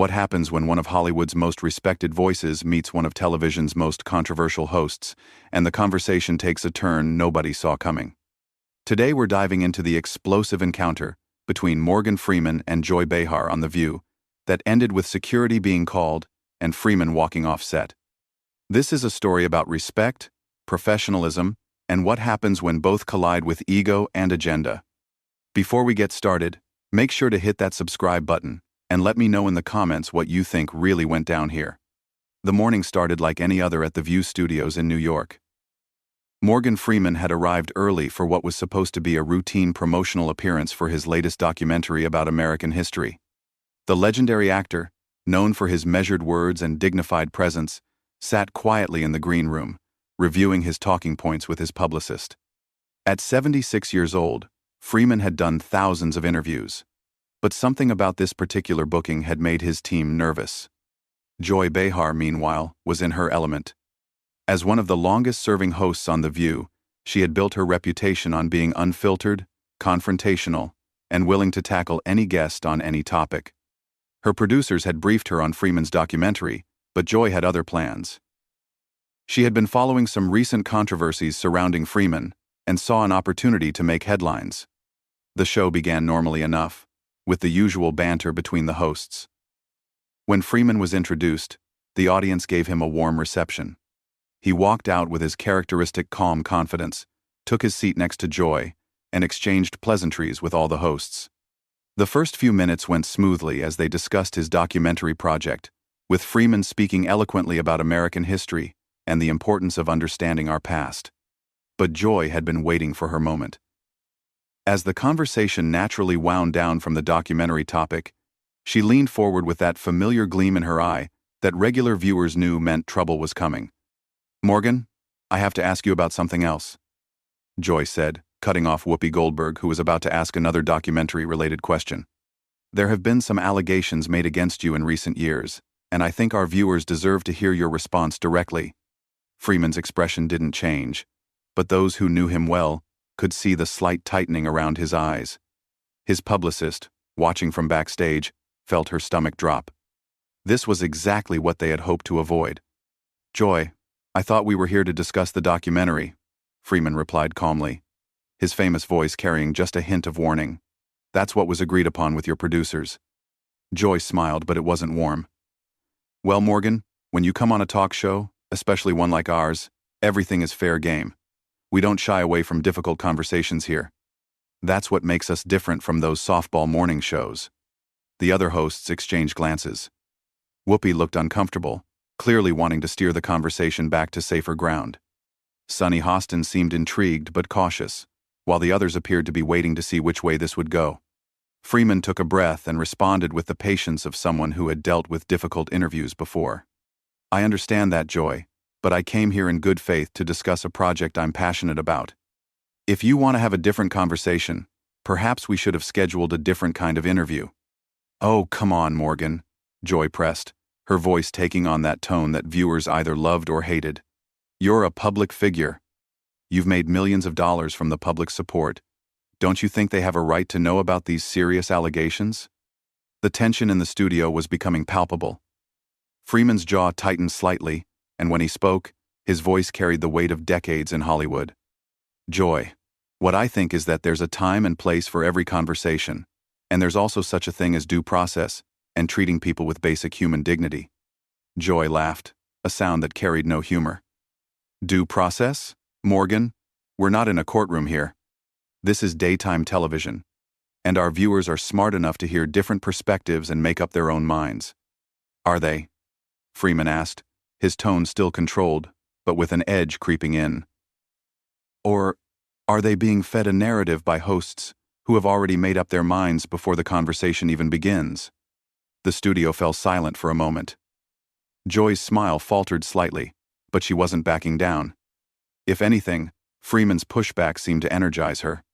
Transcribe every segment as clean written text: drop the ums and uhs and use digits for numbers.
What happens when one of Hollywood's most respected voices meets one of television's most controversial hosts, and the conversation takes a turn nobody saw coming? Today we're diving into the explosive encounter between Morgan Freeman and Joy Behar on The View that ended with security being called and Freeman walking off set. This is a story about respect, professionalism, and what happens when both collide with ego and agenda. Before we get started, make sure to hit that subscribe button and let me know in the comments what you think really went down here. The morning started like any other at the View Studios in New York. Morgan Freeman had arrived early for what was supposed to be a routine promotional appearance for his latest documentary about American history. The legendary actor, known for his measured words and dignified presence, sat quietly in the green room, reviewing his talking points with his publicist. At 76 years old, Freeman had done thousands of interviews, but something about this particular booking had made his team nervous. Joy Behar, meanwhile, was in her element. As one of the longest-serving hosts on The View, she had built her reputation on being unfiltered, confrontational, and willing to tackle any guest on any topic. Her producers had briefed her on Freeman's documentary, but Joy had other plans. She had been following some recent controversies surrounding Freeman and saw an opportunity to make headlines. The show began normally enough, with the usual banter between the hosts. When Freeman was introduced, the audience gave him a warm reception. He walked out with his characteristic calm confidence, took his seat next to Joy, and exchanged pleasantries with all the hosts. The first few minutes went smoothly as they discussed his documentary project, with Freeman speaking eloquently about American history and the importance of understanding our past. But Joy had been waiting for her moment. As the conversation naturally wound down from the documentary topic, she leaned forward with that familiar gleam in her eye that regular viewers knew meant trouble was coming. "Morgan, I have to ask you about something else," Joy said, cutting off Whoopi Goldberg, who was about to ask another documentary-related question. "There have been some allegations made against you in recent years, and I think our viewers deserve to hear your response directly." Freeman's expression didn't change, but those who knew him well could see the slight tightening around his eyes. His publicist, watching from backstage, felt her stomach drop. This was exactly what they had hoped to avoid. "Joy, I thought we were here to discuss the documentary," Freeman replied calmly, his famous voice carrying just a hint of warning. "That's what was agreed upon with your producers." Joy smiled, but it wasn't warm. "Well, Morgan, when you come on a talk show, especially one like ours, everything is fair game. We don't shy away from difficult conversations here. That's what makes us different from those softball morning shows." The other hosts exchanged glances. Whoopi looked uncomfortable, clearly wanting to steer the conversation back to safer ground. Sonny Hostin seemed intrigued but cautious, while the others appeared to be waiting to see which way this would go. Freeman took a breath and responded with the patience of someone who had dealt with difficult interviews before. "I understand that, Joy, but I came here in good faith to discuss a project I'm passionate about. If you want to have a different conversation, perhaps we should have scheduled a different kind of interview." "Oh, come on, Morgan," Joy pressed, her voice taking on that tone that viewers either loved or hated. "You're a public figure. You've made millions of dollars from the public support. Don't you think they have a right to know about these serious allegations?" The tension in the studio was becoming palpable. Freeman's jaw tightened slightly, and when he spoke, his voice carried the weight of decades in Hollywood. "Joy, what I think is that there's a time and place for every conversation, and there's also such a thing as due process and treating people with basic human dignity." Joy laughed, a sound that carried no humor. "Due process? Morgan, we're not in a courtroom here. This is daytime television, and our viewers are smart enough to hear different perspectives and make up their own minds." "Are they?" Freeman asked, his tone still controlled, but with an edge creeping in. "Or are they being fed a narrative by hosts who have already made up their minds before the conversation even begins?" The studio fell silent for a moment. Joy's smile faltered slightly, but she wasn't backing down. If anything, Freeman's pushback seemed to energize her.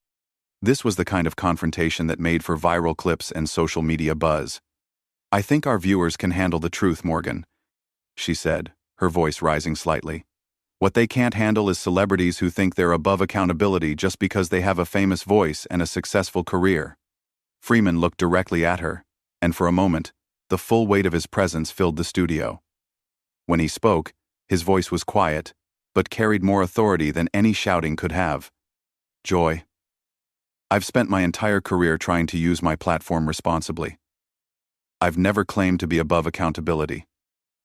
This was the kind of confrontation that made for viral clips and social media buzz. "I think our viewers can handle the truth, Morgan," she said, her voice rising slightly. "What they can't handle is celebrities who think they're above accountability just because they have a famous voice and a successful career." Freeman looked directly at her, and for a moment, The full weight of his presence filled the studio. When he spoke, his voice was quiet, but carried more authority than any shouting could have. Joy. I've spent my entire career trying to use my platform responsibly. I've never claimed to be above accountability.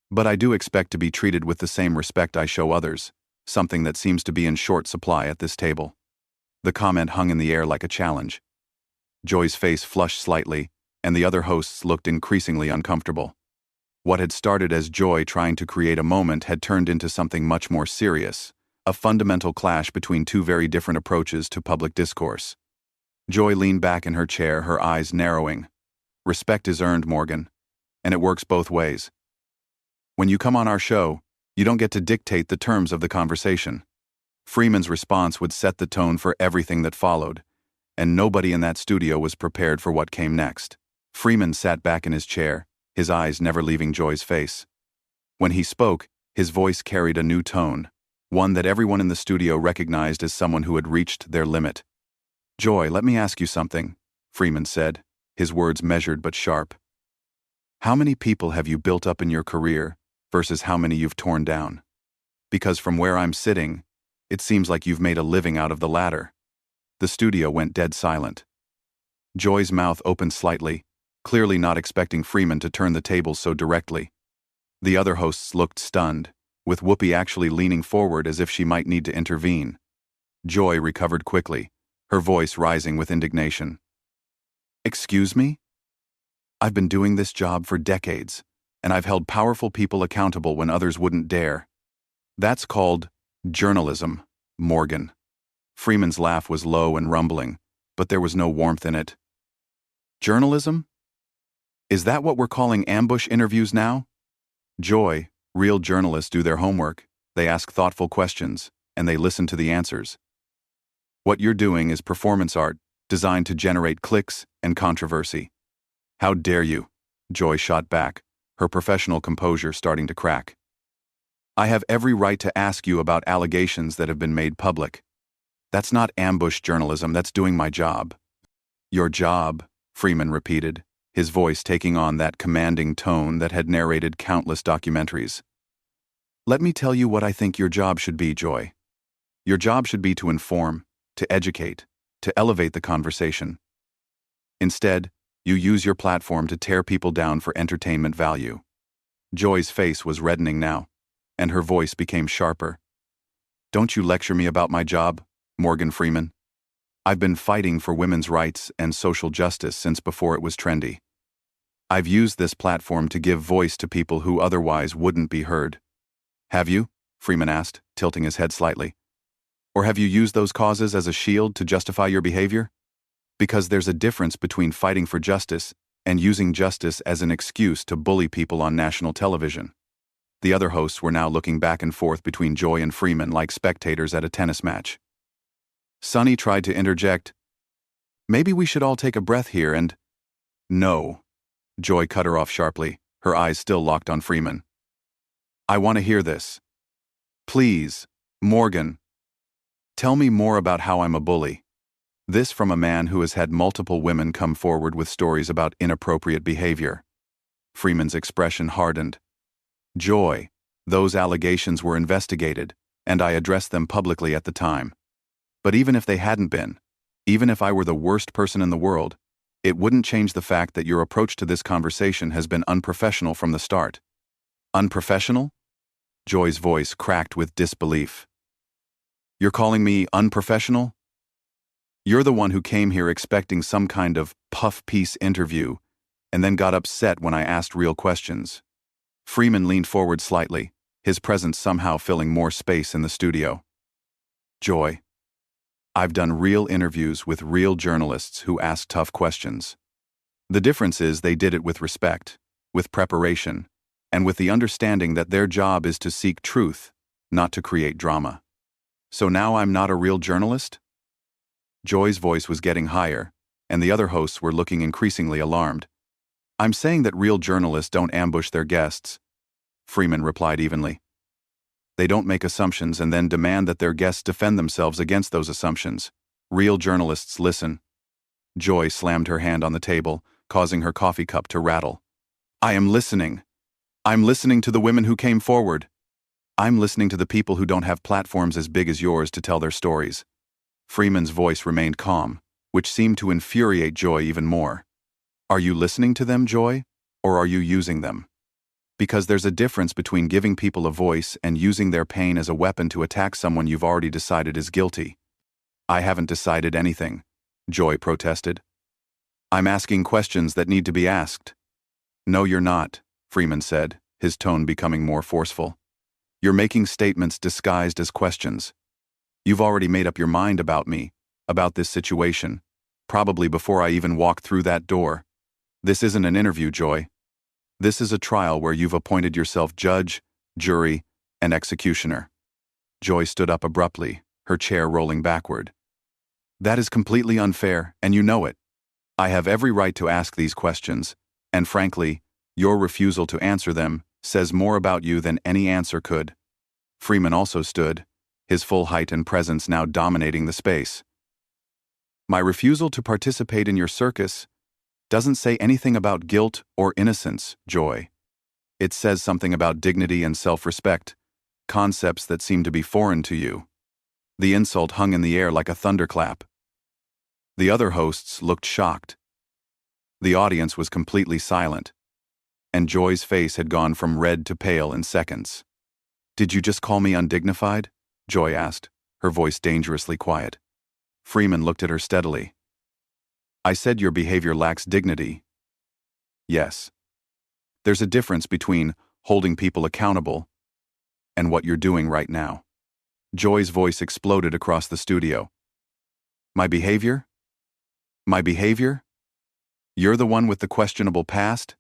But I do expect to be treated with the same respect I show others, something that seems to be in short supply at this table. The comment hung in the air like a challenge. Joy's face flushed slightly, and the other hosts looked increasingly uncomfortable. What had started as Joy trying to create a moment had turned into something much more serious, a fundamental clash between two very different approaches to public discourse. Joy leaned back in her chair, her eyes narrowing. Respect is earned, Morgan, and it works both ways. When you come on our show, you don't get to dictate the terms of the conversation. Freeman's response would set the tone for everything that followed, and nobody in that studio was prepared for what came next. Freeman sat back in his chair, his eyes never leaving Joy's face. When he spoke, his voice carried a new tone, one that everyone in the studio recognized as someone who had reached their limit. Joy, let me ask you something, Freeman said, his words measured but sharp. How many people have you built up in your career versus how many you've torn down? Because from where I'm sitting, it seems like you've made a living out of the latter. The studio went dead silent. Joy's mouth opened slightly, clearly not expecting Freeman to turn the tables so directly. The other hosts looked stunned, with Whoopi actually leaning forward as if she might need to intervene. Joy recovered quickly, her voice rising with indignation. Excuse me? I've been doing this job for decades, and I've held powerful people accountable when others wouldn't dare. That's called journalism, Morgan. Freeman's laugh was low and rumbling, but there was no warmth in it. Journalism? Is that what we're calling ambush interviews now? Joy, real journalists do their homework, they ask thoughtful questions, and they listen to the answers. What you're doing is performance art, designed to generate clicks and controversy. How dare you? Joy shot back, her professional composure starting to crack. I have every right to ask you about allegations that have been made public. That's not ambush journalism, that's doing my job. Your job, Freeman repeated, his voice taking on that commanding tone that had narrated countless documentaries. Let me tell you what I think your job should be, Joy. Your job should be to inform, to educate, to elevate the conversation. Instead, you use your platform to tear people down for entertainment value. Joy's face was reddening now, and her voice became sharper. Don't you lecture me about my job, Morgan Freeman. I've been fighting for women's rights and social justice since before it was trendy. I've used this platform to give voice to people who otherwise wouldn't be heard. Have you? Freeman asked, tilting his head slightly. Or have you used those causes as a shield to justify your behavior? Because there's a difference between fighting for justice and using justice as an excuse to bully people on national television. The other hosts were now looking back and forth between Joy and Freeman like spectators at a tennis match. Sonny tried to interject. Maybe we should all take a breath here and... No. Joy cut her off sharply, her eyes still locked on Freeman. I want to hear this. Please, Morgan. Tell me more about how I'm a bully. This from a man who has had multiple women come forward with stories about inappropriate behavior. Freeman's expression hardened. Joy, those allegations were investigated, and I addressed them publicly at the time. But even if they hadn't been, even if I were the worst person in the world, it wouldn't change the fact that your approach to this conversation has been unprofessional from the start. Unprofessional? Joy's voice cracked with disbelief. You're calling me unprofessional? You're the one who came here expecting some kind of puff-piece interview and then got upset when I asked real questions. Freeman leaned forward slightly, his presence somehow filling more space in the studio. Joy. I've done real interviews with real journalists who ask tough questions. The difference is they did it with respect, with preparation, and with the understanding that their job is to seek truth, not to create drama. So now I'm not a real journalist? Joy's voice was getting higher, and the other hosts were looking increasingly alarmed. I'm saying that real journalists don't ambush their guests, Freeman replied evenly. They don't make assumptions and then demand that their guests defend themselves against those assumptions. Real journalists listen. Joy slammed her hand on the table, causing her coffee cup to rattle. I am listening. I'm listening to the women who came forward. I'm listening to the people who don't have platforms as big as yours to tell their stories. Freeman's voice remained calm, which seemed to infuriate Joy even more. Are you listening to them, Joy, or are you using them? Because there's a difference between giving people a voice and using their pain as a weapon to attack someone you've already decided is guilty. I haven't decided anything, Joy protested. I'm asking questions that need to be asked. No, you're not, Freeman said, his tone becoming more forceful. You're making statements disguised as questions. You've already made up your mind about me, about this situation, probably before I even walked through that door. This isn't an interview, Joy. This is a trial where you've appointed yourself judge, jury, and executioner. Joy stood up abruptly, her chair rolling backward. That is completely unfair, and you know it. I have every right to ask these questions, and frankly, your refusal to answer them says more about you than any answer could. Freeman also stood, his full height and presence now dominating the space. My refusal to participate in your circus doesn't say anything about guilt or innocence, Joy. It says something about dignity and self-respect, concepts that seem to be foreign to you. The insult hung in the air like a thunderclap. The other hosts looked shocked. The audience was completely silent, and Joy's face had gone from red to pale in seconds. Did you just call me undignified? Joy asked, her voice dangerously quiet. Freeman looked at her steadily. I said your behavior lacks dignity. Yes. There's a difference between holding people accountable and what you're doing right now. Joy's voice exploded across the studio. My behavior? My behavior? You're the one with the questionable past?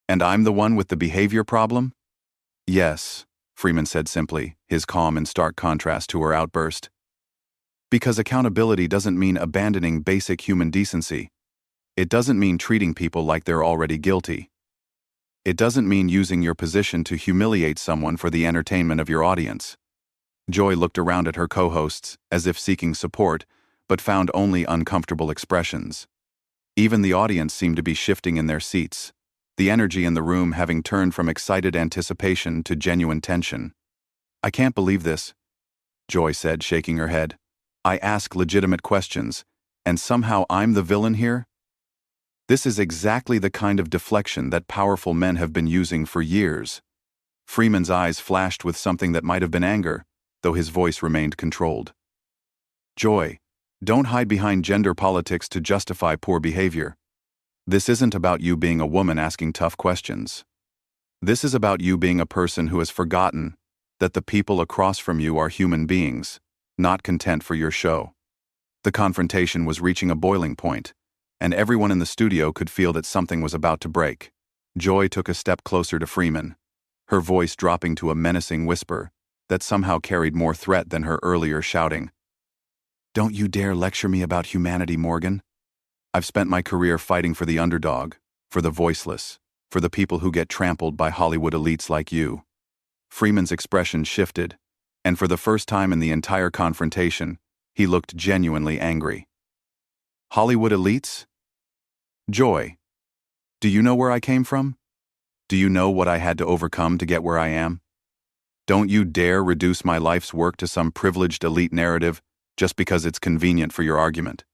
And I'm the one with the behavior problem? Yes, Freeman said simply, his calm in stark contrast to her outburst. Because accountability doesn't mean abandoning basic human decency. It doesn't mean treating people like they're already guilty. It doesn't mean using your position to humiliate someone for the entertainment of your audience. Joy looked around at her co-hosts, as if seeking support, but found only uncomfortable expressions. Even the audience seemed to be shifting in their seats, the energy in the room having turned from excited anticipation to genuine tension. I can't believe this, Joy said, shaking her head. I ask legitimate questions, and somehow I'm the villain here? This is exactly the kind of deflection that powerful men have been using for years. Freeman's eyes flashed with something that might have been anger, though his voice remained controlled. Joy, don't hide behind gender politics to justify poor behavior. This isn't about you being a woman asking tough questions. This is about you being a person who has forgotten that the people across from you are human beings, not content for your show. The confrontation was reaching a boiling point, and everyone in the studio could feel that something was about to break. Joy took a step closer to Freeman, her voice dropping to a menacing whisper that somehow carried more threat than her earlier shouting. Don't you dare lecture me about humanity, Morgan. I've spent my career fighting for the underdog, for the voiceless, for the people who get trampled by Hollywood elites like you. Freeman's expression shifted, and for the first time in the entire confrontation, he looked genuinely angry. Hollywood elites? Joy, do you know where I came from? Do you know what I had to overcome to get where I am? Don't you dare reduce my life's work to some privileged elite narrative just because it's convenient for your argument.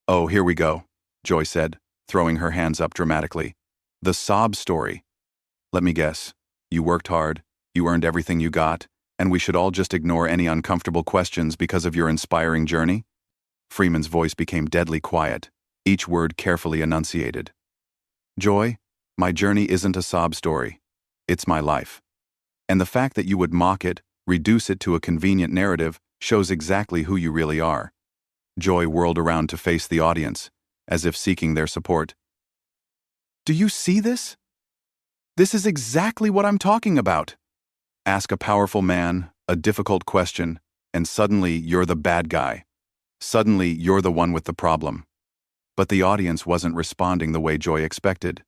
Oh, here we go, Joy said, throwing her hands up dramatically. The sob story. Let me guess. You worked hard, you earned everything you got, and we should all just ignore any uncomfortable questions because of your inspiring journey? Freeman's voice became deadly quiet, each word carefully enunciated. Joy, my journey isn't a sob story. It's my life. And the fact that you would mock it, reduce it to a convenient narrative, shows exactly who you really are. Joy whirled around to face the audience, as if seeking their support. Do you see this? This is exactly what I'm talking about. Ask a powerful man a difficult question, and suddenly you're the bad guy. Suddenly you're the one with the problem. But the audience wasn't responding the way Joy expected.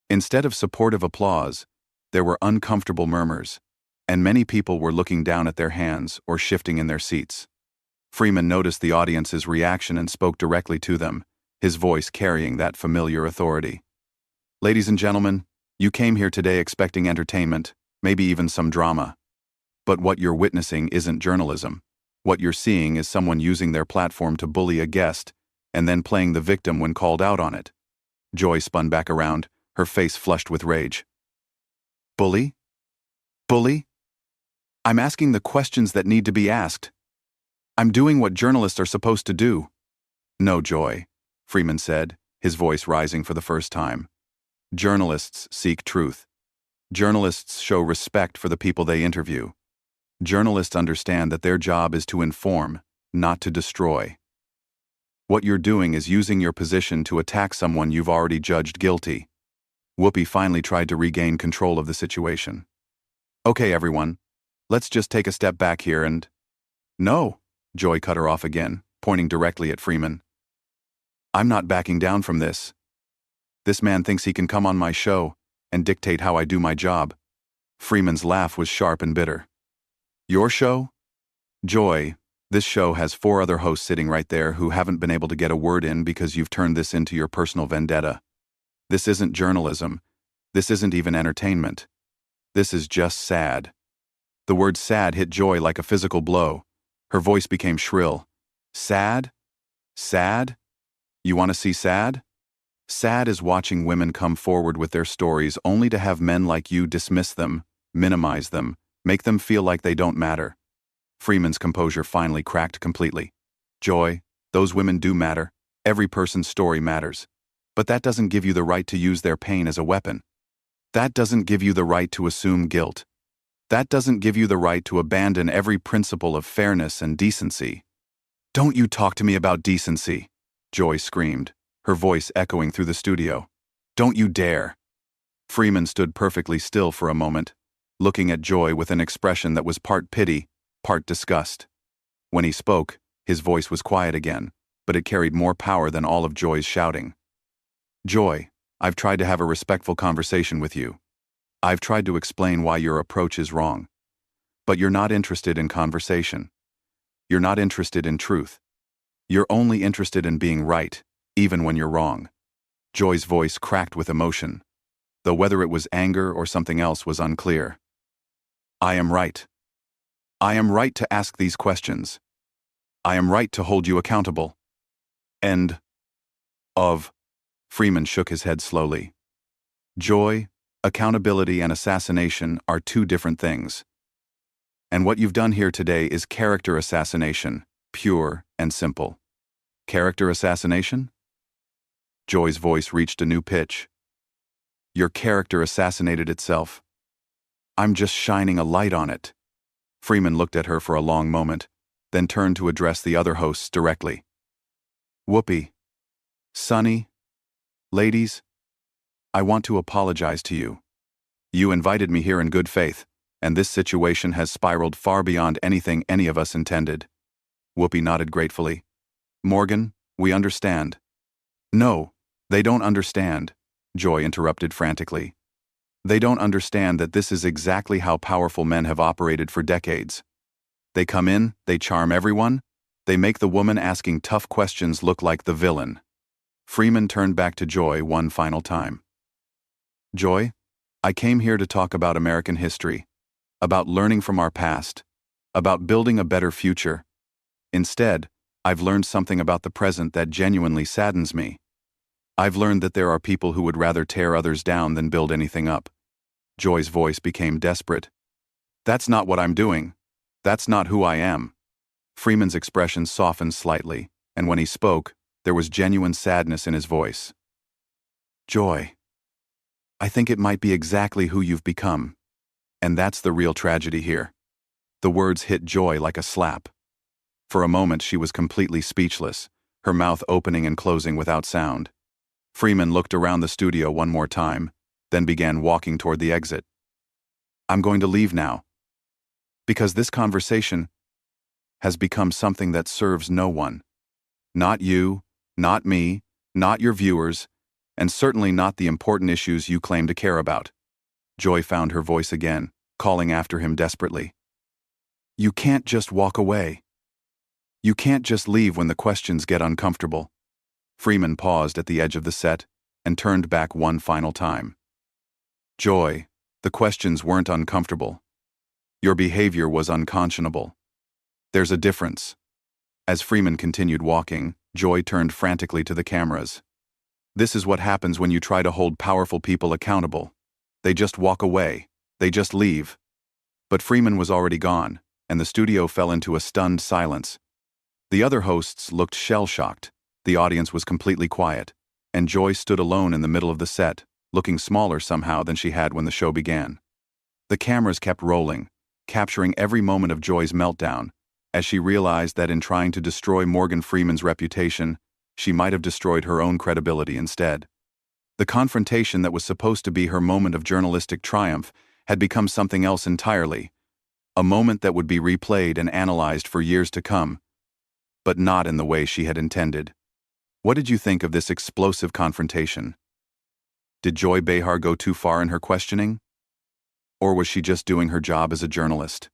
Instead of supportive applause, there were uncomfortable murmurs, and many people were looking down at their hands or shifting in their seats. Freeman noticed the audience's reaction and spoke directly to them, his voice carrying that familiar authority. Ladies and gentlemen, you came here today expecting entertainment, maybe even some drama. But what you're witnessing isn't journalism. What you're seeing is someone using their platform to bully a guest, and then playing the victim when called out on it. Joy spun back around, her face flushed with rage. Bully? Bully? I'm asking the questions that need to be asked. I'm doing what journalists are supposed to do. No, Joy, Freeman said, his voice rising for the first time. Journalists seek truth. Journalists show respect for the people they interview. Journalists understand that their job is to inform, not to destroy. What you're doing is using your position to attack someone you've already judged guilty. Whoopi finally tried to regain control of the situation. Okay, everyone, let's just take a step back here and... No, Joy cut her off again, pointing directly at Freeman. I'm not backing down from this. This man thinks he can come on my show and dictate how I do my job. Freeman's laugh was sharp and bitter. Your show? Joy, this show has 4 other hosts sitting right there who haven't been able to get a word in because you've turned this into your personal vendetta. This isn't journalism. This isn't even entertainment. This is just sad. The word sad hit Joy like a physical blow. Her voice became shrill. Sad? Sad? You want to see sad? Sad is watching women come forward with their stories only to have men like you dismiss them, minimize them, make them feel like they don't matter. Freeman's composure finally cracked completely. Joy, those women do matter. Every person's story matters. But that doesn't give you the right to use their pain as a weapon. That doesn't give you the right to assume guilt. That doesn't give you the right to abandon every principle of fairness and decency. Don't you talk to me about decency, Joy screamed, her voice echoing through the studio. Don't you dare. Freeman stood perfectly still for a moment, looking at Joy with an expression that was part pity, part disgust. When he spoke, his voice was quiet again, but it carried more power than all of Joy's shouting. Joy, I've tried to have a respectful conversation with you. I've tried to explain why your approach is wrong. But you're not interested in conversation. You're not interested in truth. You're only interested in being right, even when you're wrong. Joy's voice cracked with emotion, though whether it was anger or something else was unclear. I am right. I am right to ask these questions. I am right to hold you accountable. End of. Freeman shook his head slowly. Joy, accountability, and assassination are 2 different things. And what you've done here today is character assassination, pure and simple. Character assassination? Joy's voice reached a new pitch. Your character assassinated itself. I'm just shining a light on it. Freeman looked at her for a long moment, then turned to address the other hosts directly. Whoopi, Sunny, ladies, I want to apologize to you. You invited me here in good faith, and this situation has spiraled far beyond anything any of us intended. Whoopi nodded gratefully. Morgan, we understand. No, they don't understand, Joy interrupted frantically. They don't understand that this is exactly how powerful men have operated for decades. They come in, they charm everyone, they make the woman asking tough questions look like the villain. Freeman turned back to Joy one final time. Joy, I came here to talk about American history, about learning from our past, about building a better future. Instead, I've learned something about the present that genuinely saddens me. I've learned that there are people who would rather tear others down than build anything up. Joy's voice became desperate. That's not what I'm doing. That's not who I am. Freeman's expression softened slightly, and when he spoke, there was genuine sadness in his voice. Joy, I think it might be exactly who you've become. And that's the real tragedy here. The words hit Joy like a slap. For a moment she was completely speechless, her mouth opening and closing without sound. Freeman looked around the studio one more time, then began walking toward the exit. I'm going to leave now. Because this conversation has become something that serves no one. Not you, not me, not your viewers, and certainly not the important issues you claim to care about. Joy found her voice again, calling after him desperately. You can't just walk away. You can't just leave when the questions get uncomfortable. Freeman paused at the edge of the set, and turned back one final time. Joy, the questions weren't uncomfortable. Your behavior was unconscionable. There's a difference. As Freeman continued walking, Joy turned frantically to the cameras. This is what happens when you try to hold powerful people accountable. They just walk away. They just leave. But Freeman was already gone, and the studio fell into a stunned silence. The other hosts looked shell-shocked. The audience was completely quiet, and Joy stood alone in the middle of the set, looking smaller somehow than she had when the show began. The cameras kept rolling, capturing every moment of Joy's meltdown, as she realized that in trying to destroy Morgan Freeman's reputation, she might have destroyed her own credibility instead. The confrontation that was supposed to be her moment of journalistic triumph had become something else entirely, a moment that would be replayed and analyzed for years to come, but not in the way she had intended. What did you think of this explosive confrontation? Did Joy Behar go too far in her questioning? Or was she just doing her job as a journalist?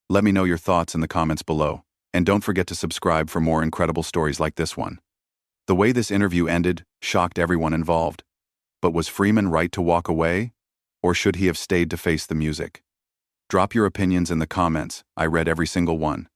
Let me know your thoughts in the comments below, and don't forget to subscribe for more incredible stories like this one. The way this interview ended shocked everyone involved. But was Freeman right to walk away? Or should he have stayed to face the music? Drop your opinions in the comments. I read every single one.